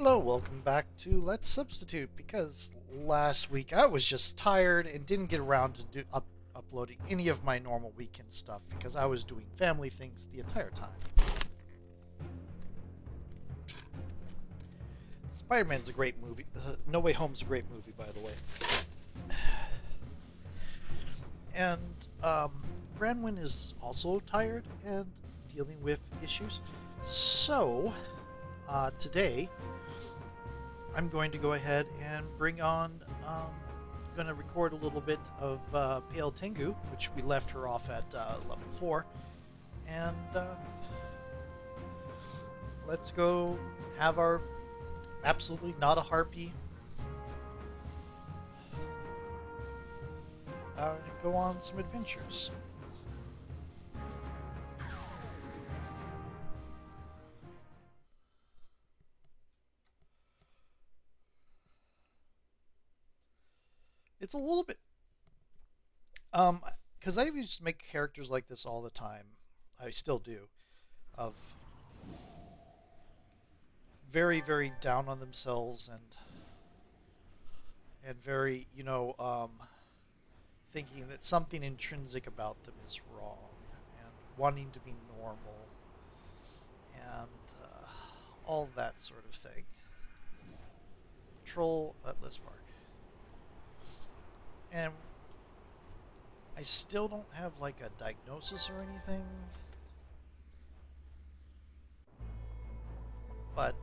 Hello, welcome back to Let's Substitute, because last week I was just tired and didn't get around to uploading any of my normal weekend stuff because I was doing family things the entire time. Spider-Man's a great movie. No Way Home's a great movie, by the way. And Branwyn is also tired and dealing with issues. So, today I'm going to go ahead and bring on, going to record a little bit of Pale Tengu, which we left her off at level 4. And let's go have our absolutely not a harpy go on some adventures. It's a little bit, because I used to make characters like this all the time. I still do, of very, very down on themselves and very, thinking that something intrinsic about them is wrong and wanting to be normal and all that sort of thing. Troll at Lismark. And I still don't have like a diagnosis or anything, but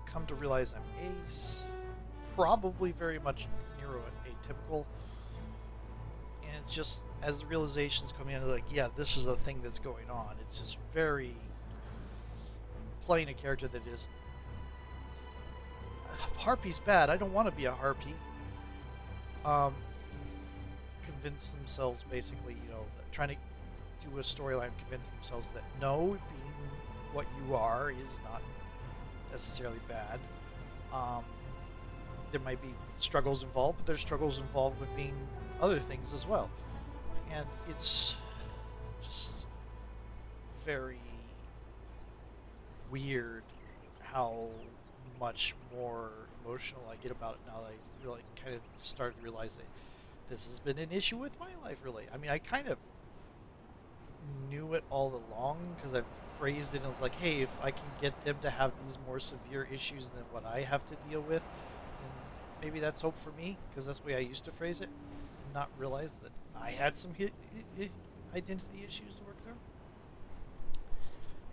come to realize I'm ace, probably very much neuroatypical, and it's just as the realizations come in, like, yeah, this is the thing that's going on. It's just very playing a character that is harpy's bad. I don't want to be a harpy. Convince themselves, basically, trying to do a storyline, convince themselves that no, being what you are is not necessarily bad. There might be struggles involved, but there's struggles involved with being other things as well. And it's just very weird how much more emotional I get about it now that I really kind of started to realize that this has been an issue with my life, really. I mean, I kind of knew it all along because I've phrased it as like, hey, if I can get them to have these more severe issues than what I have to deal with, then maybe that's hope for me, because that's the way I used to phrase it, and not realize that I had some identity issues to work through.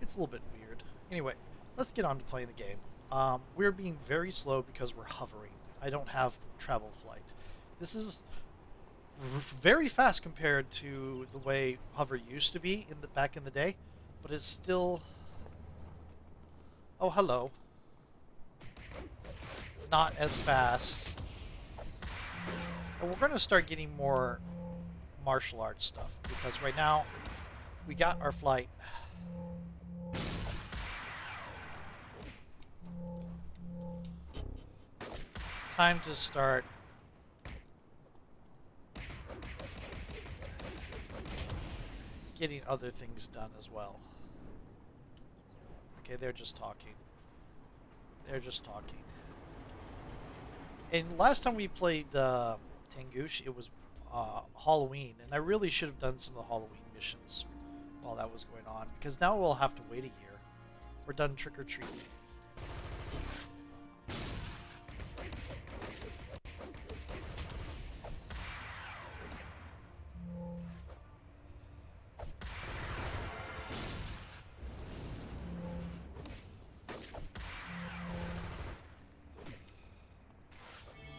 It's a little bit weird. Anyway, let's get on to playing the game. We're being very slow because we're hovering. I don't have travel flight. This is very fast compared to the way hover used to be back in the day, but it's still, oh, hello, not as fast. And we're going to start getting more martial arts stuff, because right now we got our flight. Time to start getting other things done as well. Okay, they're just talking. They're just talking. And last time we played Tengu, it was Halloween, and I really should have done some of the Halloween missions while that was going on, because now we'll have to wait a year. We're done trick-or-treating.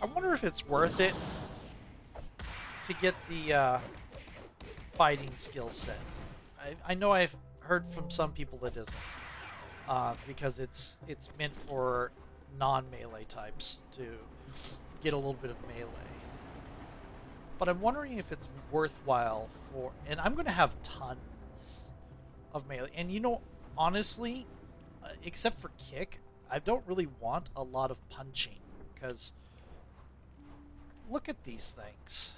I wonder if it's worth it to get the fighting skill set. I know I've heard from some people that isn't, because it's meant for non-melee types to get a little bit of melee. But I'm wondering if it's worthwhile for, and I'm going to have tons of melee. And honestly, except for kick, I don't really want a lot of punching, because look at these things.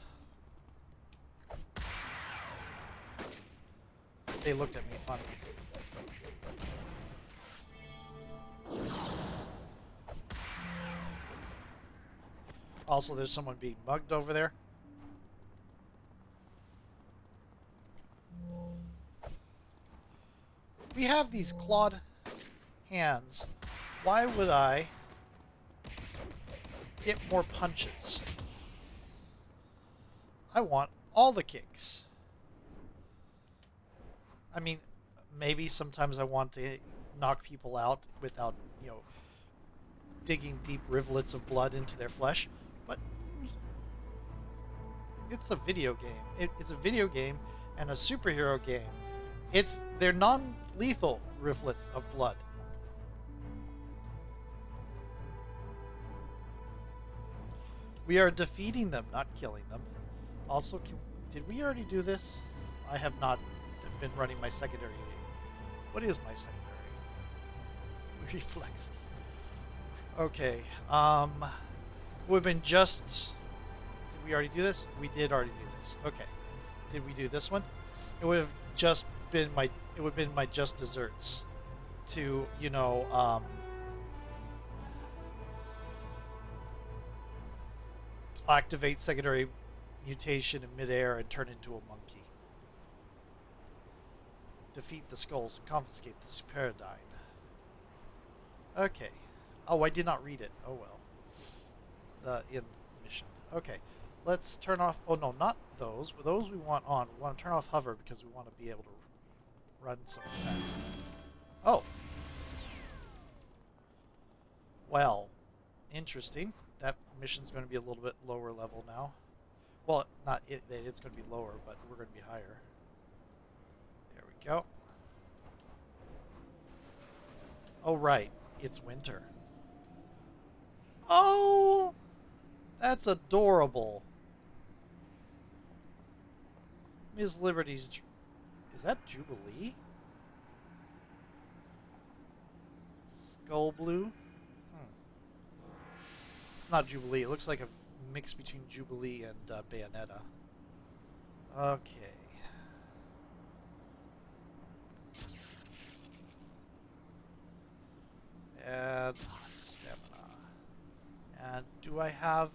They looked at me funny. Also, there's someone being mugged over there. We have these clawed hands. Why would I get more punches? I want all the kicks. I mean, maybe sometimes I want to knock people out without, you know, digging deep rivulets of blood into their flesh, but it's a video game. It's a video game and a superhero game. They're non-lethal rivulets of blood. We are defeating them, not killing them. Also, did we already do this? I have not been running my secondary. What is my secondary? Reflexes. Okay. We've been just. Did we already do this? We did already do this. Okay. Did we do this one? It would have just been my. It would have been my just desserts, to activate secondary mutation in midair and turn into a monkey. Defeat the skulls and confiscate the paradigm. Okay. Oh, I did not read it. Oh well. In mission. Okay. Let's turn off. Oh no, not those. Those we want on. We want to turn off hover because we want to be able to run some fast. Oh. Well, interesting. That mission's going to be a little bit lower level now. Well, not it. It's going to be lower, but we're going to be higher. There we go. Oh right, it's winter. Oh, that's adorable. Ms. Liberty's... Is that Jubilee? Skull Blue? It's not Jubilee. It looks like a mix between Jubilee and Bayonetta. Okay. And stamina. And do I have...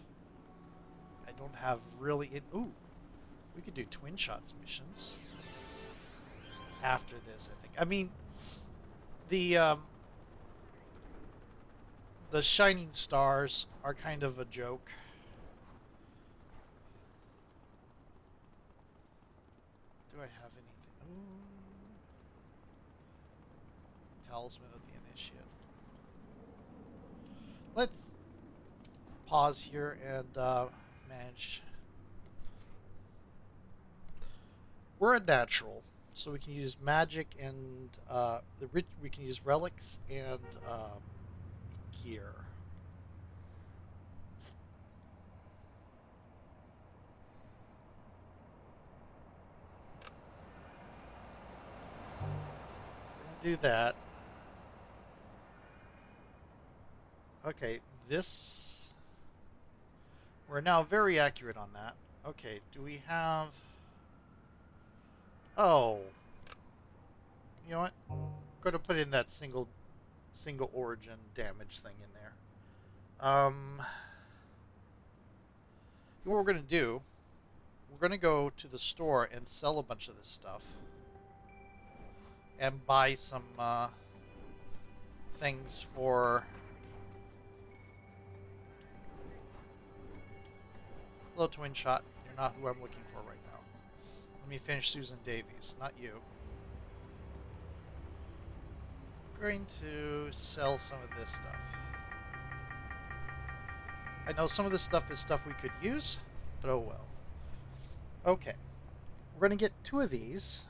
I don't have really... Ooh! We could do twin shots missions after this, I think. I mean, the shining stars are kind of a joke. Do I have anything? Ooh. Talisman of the Initiate. Let's pause here and manage. We're a natural, so we can use magic and we can use relics and gear. Do that. Okay, this... We're now very accurate on that. Okay, do we have... Oh. You know what? I'm going to put in that single origin damage thing in there. What we're going to do, we're going to go to the store and sell a bunch of this stuff. And buy some things for... Hello, Twin Shot. You're not who I'm looking for right now. Let me finish Susan Davies, not you. I'm going to sell some of this stuff. I know some of this stuff is stuff we could use, but oh well. Okay. We're going to get 2 of these.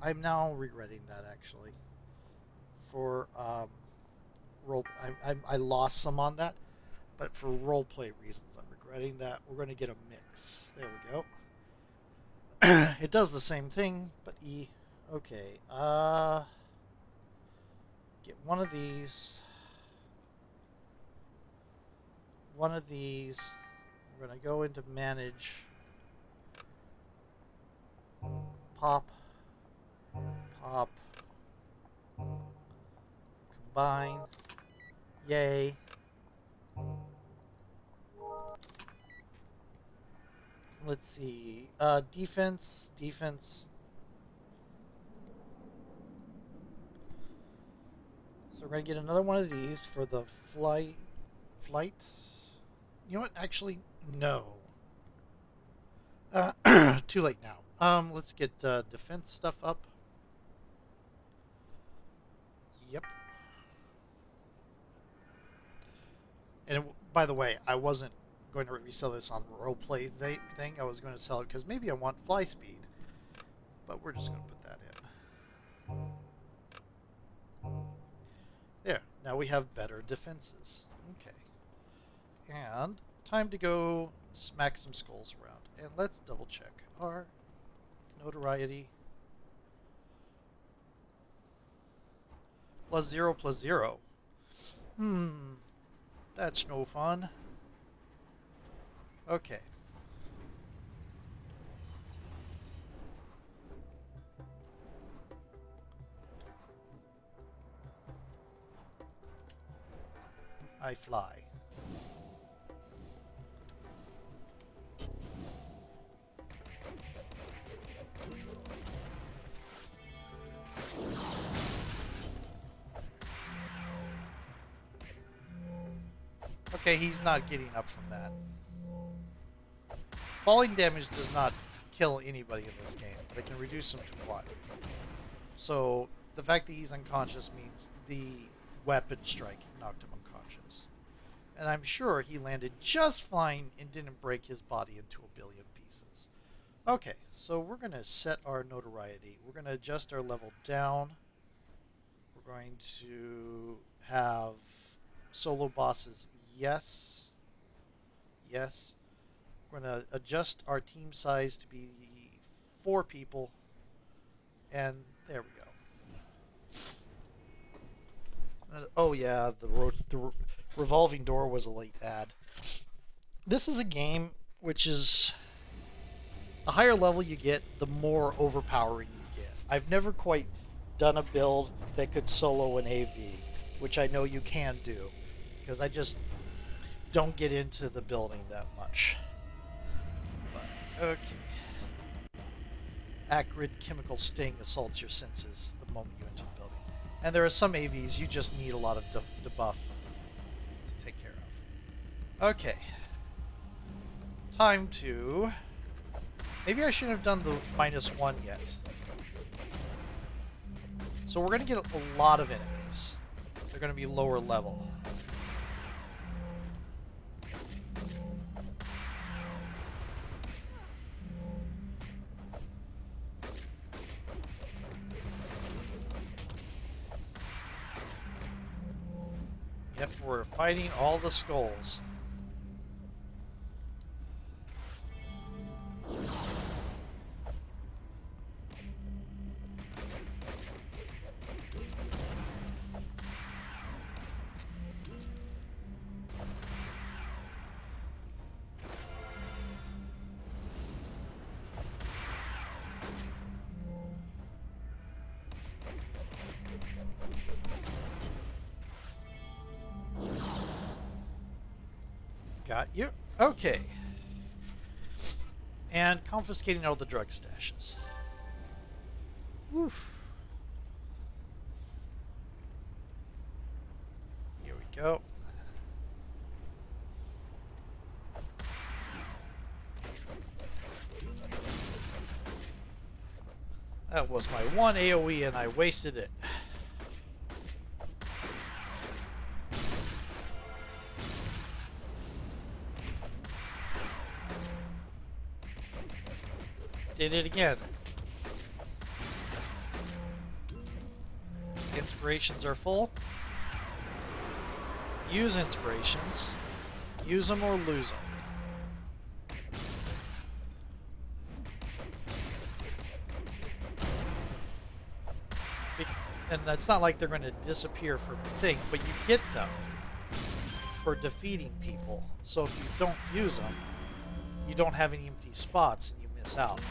I'm now regretting that, actually. For I lost some on that, but for roleplay reasons, I'm regretting that. We're going to get a mix. There we go. It does the same thing, but okay. Get one of these. One of these. We're going to go into manage. Pop. Pop. Combine. Yay. Let's see. Defense. So we're going to get another one of these for the flight. You know what? Actually, no. Too late now. Let's get defense stuff up. Yep. And by the way, I wasn't going to resell this on roleplay thing. I was going to sell it because maybe I want fly speed. But we're just going to put that in. There. Now we have better defenses. Okay. And time to go smack some skulls around. And let's double check our notoriety. +0. That's no fun. Okay. I fly. Okay, he's not getting up from that. Falling damage does not kill anybody in this game, but it can reduce him to 1. So the fact that he's unconscious means the weapon strike knocked him unconscious. And I'm sure he landed just fine and didn't break his body into a billion pieces. Okay, so we're going to set our notoriety. We're going to adjust our level down. We're going to have solo bosses. Yes. We're going to adjust our team size to be 4 people. And there we go. Oh yeah, the revolving door was a late add. This is a game which is... the higher level you get, the more overpowering you get. I've never quite done a build that could solo an AV, which I know you can do, because I just don't get into the building that much. But, okay. Acrid chemical sting assaults your senses the moment you enter the building. And there are some AVs you just need a lot of debuff to take care of. Okay. Time to... maybe I shouldn't have done the -1 yet. So we're going to get a lot of enemies. They're going to be lower level. Yep, we're fighting all the skulls. Got you. Okay. And confiscating all the drug stashes. Woof. Here we go. That was my one AoE and I wasted it. Did it again. Inspirations are full. Use inspirations. Use them or lose them. And that's not like they're going to disappear from the thing, but you get them for defeating people. So if you don't use them, you don't have any empty spots and you miss out.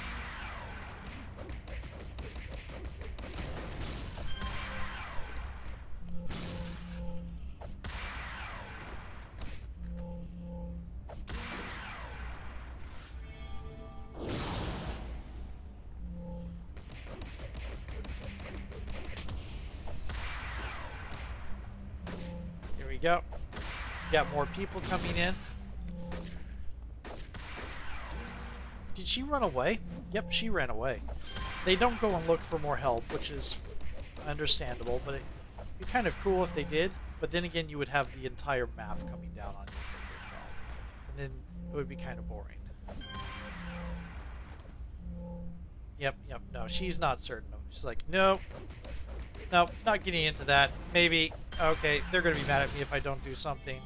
go. Got more people coming in. Did she run away? Yep, she ran away. They don't go and look for more help, which is understandable, but it'd be kind of cool if they did. But then again, you would have the entire map coming down on you if they did that. And then it would be kind of boring. Yep, no, she's not certain. She's like, nope, not getting into that. Maybe, okay, they're going to be mad at me if I don't do something.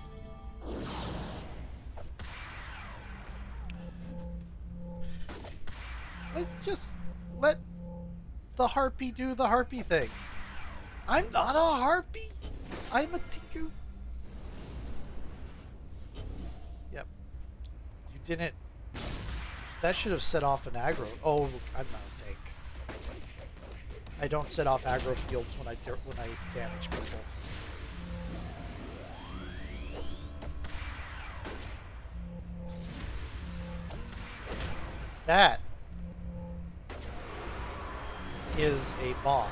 Let's just let the harpy do the harpy thing. I'm not a harpy. I'm a Tengu. Yep. You didn't. That should have set off an aggro. Oh, I'm not a tank. I don't set off aggro fields when I damage people. That is a boss.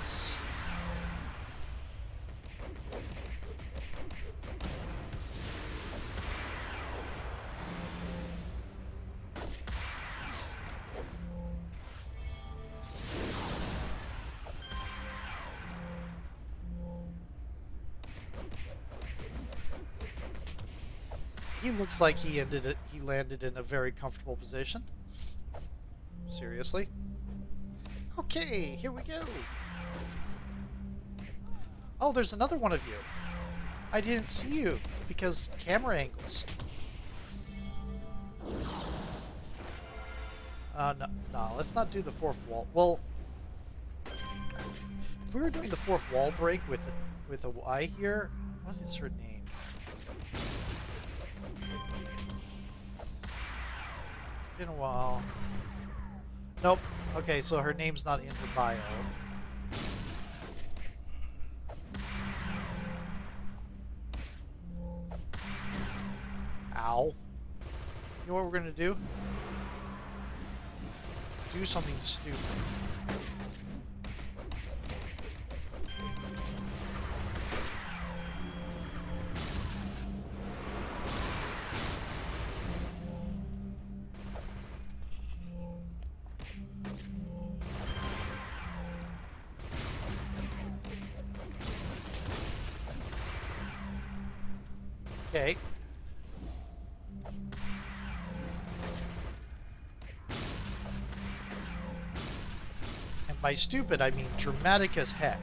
He looks like he landed in a very comfortable position. Seriously? Okay, here we go. Oh, there's another one of you. I didn't see you because camera angles. No, let's not do the fourth wall. Well, if we were doing the fourth wall break with a Y here, what is her name? It's been a while. Nope. Okay, so her name's not in her bio. Ow. You know what we're gonna do? Do something stupid. Okay. And by stupid, I mean dramatic as heck.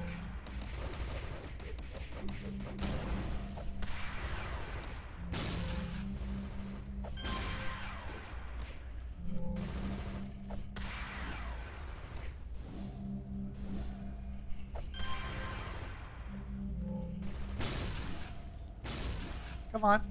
Come on.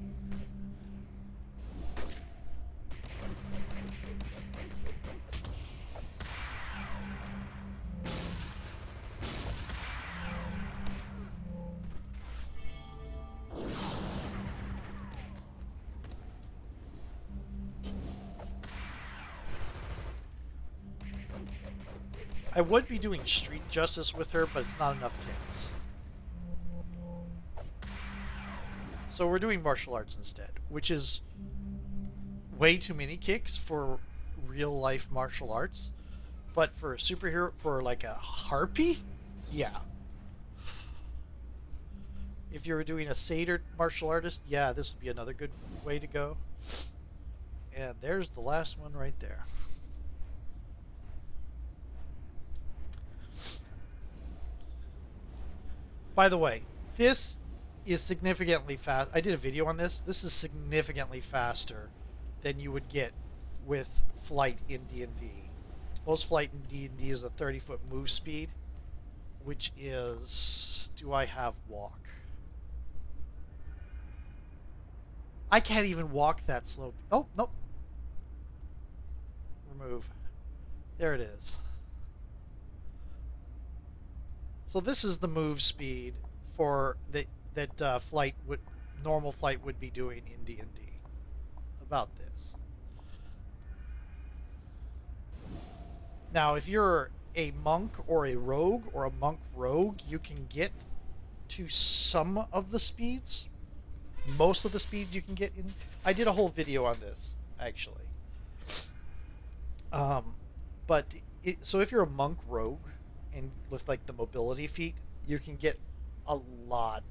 I would be doing street justice with her, but it's not enough kicks. So we're doing martial arts instead, which is way too many kicks for real life martial arts. But for a superhero, for like a harpy, yeah. If you were doing a satyr martial artist, yeah, this would be another good way to go. And there's the last one right there. By the way, this is significantly fast. I did a video on this. This is significantly faster than you would get with flight in D&D. Most flight in D&D is a 30-foot move speed, which is... Do I have walk? I can't even walk that slow. Oh, nope. Remove. There it is. So this is the move speed for that flight would normal flight would be doing in D&D. About this. Now, if you're a monk or a rogue or a monk rogue, you can get to some of the speeds, most of the speeds you can get in. I did a whole video on this actually. Um, but so if you're a monk rogue and with like the mobility feat, you can get a lot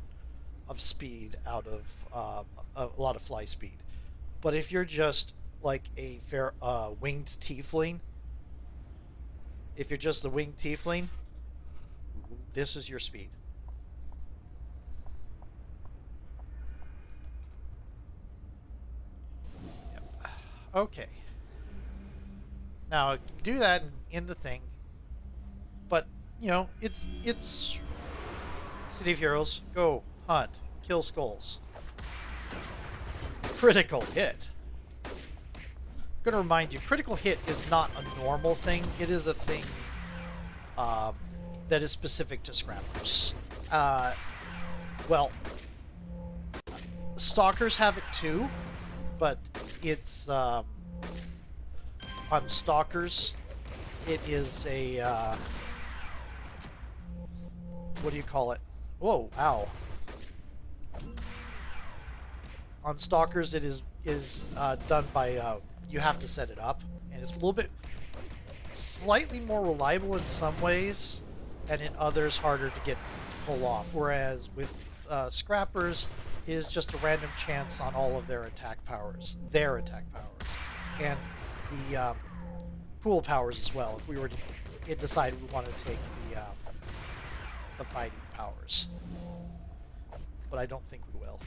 of speed out of a lot of fly speed. But if you're just like a winged tiefling, if you're just the winged tiefling, this is your speed. Yep. Okay. Now do that in the thing, but you know it's City of Heroes. Go hunt, kill skulls. Critical hit. I'm gonna remind you, critical hit is not a normal thing. It is a thing that is specific to scrappers. Well, stalkers have it too, but it's on stalkers. It is a what do you call it? Whoa! Ow! On stalkers, it is done by you have to set it up, and it's a little bit slightly more reliable in some ways, and in others harder to get pull off. Whereas with scrappers, it is just a random chance on all of their attack powers, and the pool powers as well. If we were to decide we want to take the fighting powers, but I don't think we will.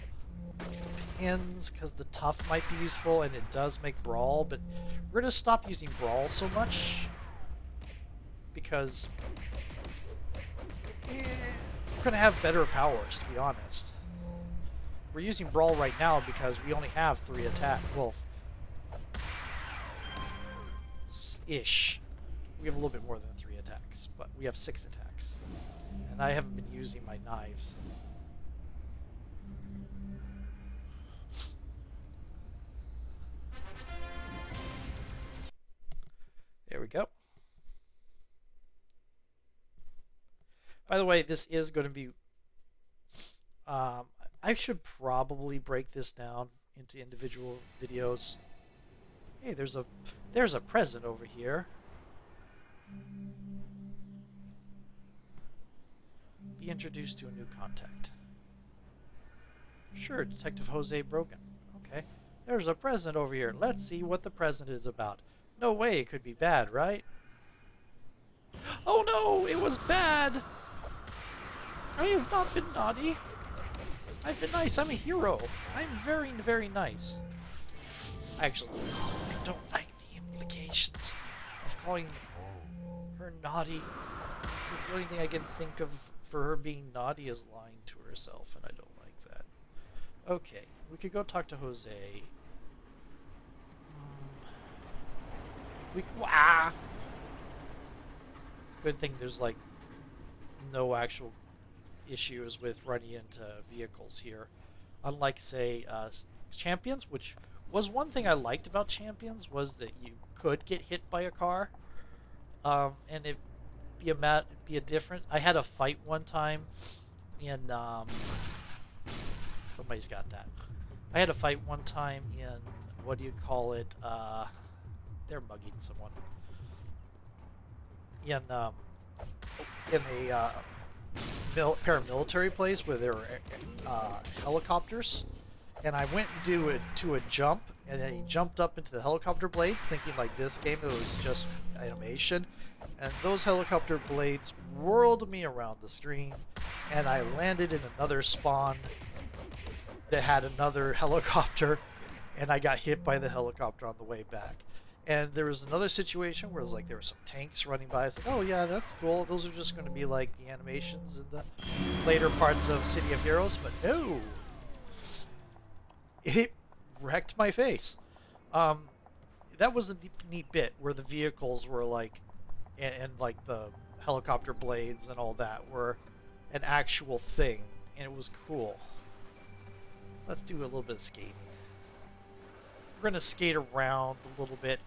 Depends, because the tough might be useful, and it does make brawl, but we're gonna stop using brawl so much because we're gonna have better powers, to be honest. We're using brawl right now because we only have 3 attacks. Well, ish. We have a little bit more than 3 attacks, but we have 6 attacks, and I haven't been using my knives. There we go. By the way, this is going to be... I should probably break this down into individual videos. Hey, there's a present over here. Be introduced to a new contact. Sure, Detective Jose Brogan. Okay. There's a present over here. Let's see what the present is about. No way it could be bad, right? Oh no, it was bad! I have not been naughty. I've been nice. I'm a hero. I'm very, very nice. Actually, I don't like the implications of calling her naughty. The only thing I can think of for her being naughty is lying to herself, and I don't like that. Okay, we could go talk to Jose. Good thing there's like no actual issues with running into vehicles here, unlike say Champions, which was one thing I liked about Champions, was that you could get hit by a car, and it be a difference. I had a fight one time in somebody's got that. I had a fight one time in what do you call it? They're mugging someone in a paramilitary place where there were helicopters, and I went to a jump, and he jumped up into the helicopter blades, thinking like this game it was just animation, and those helicopter blades whirled me around the screen, and I landed in another spawn that had another helicopter, and I got hit by the helicopter on the way back. And there was another situation where it was like there were some tanks running by. I was like, oh yeah, that's cool. Those are just going to be like the animations in the later parts of City of Heroes. But no, it wrecked my face. That was a neat bit where the vehicles were like, and like the helicopter blades and all that were an actual thing, and it was cool. Let's do a little bit of skating. We're going to skate around a little bit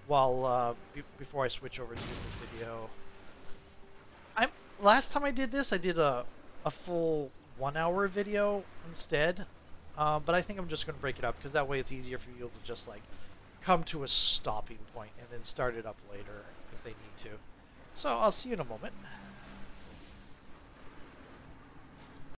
while before I switch over to this video. Last time I did this, I did a full 1 hour video instead. But I think I'm just going to break it up because that way it's easier for you to just like come to a stopping point and then start it up later if they need to. So I'll see you in a moment.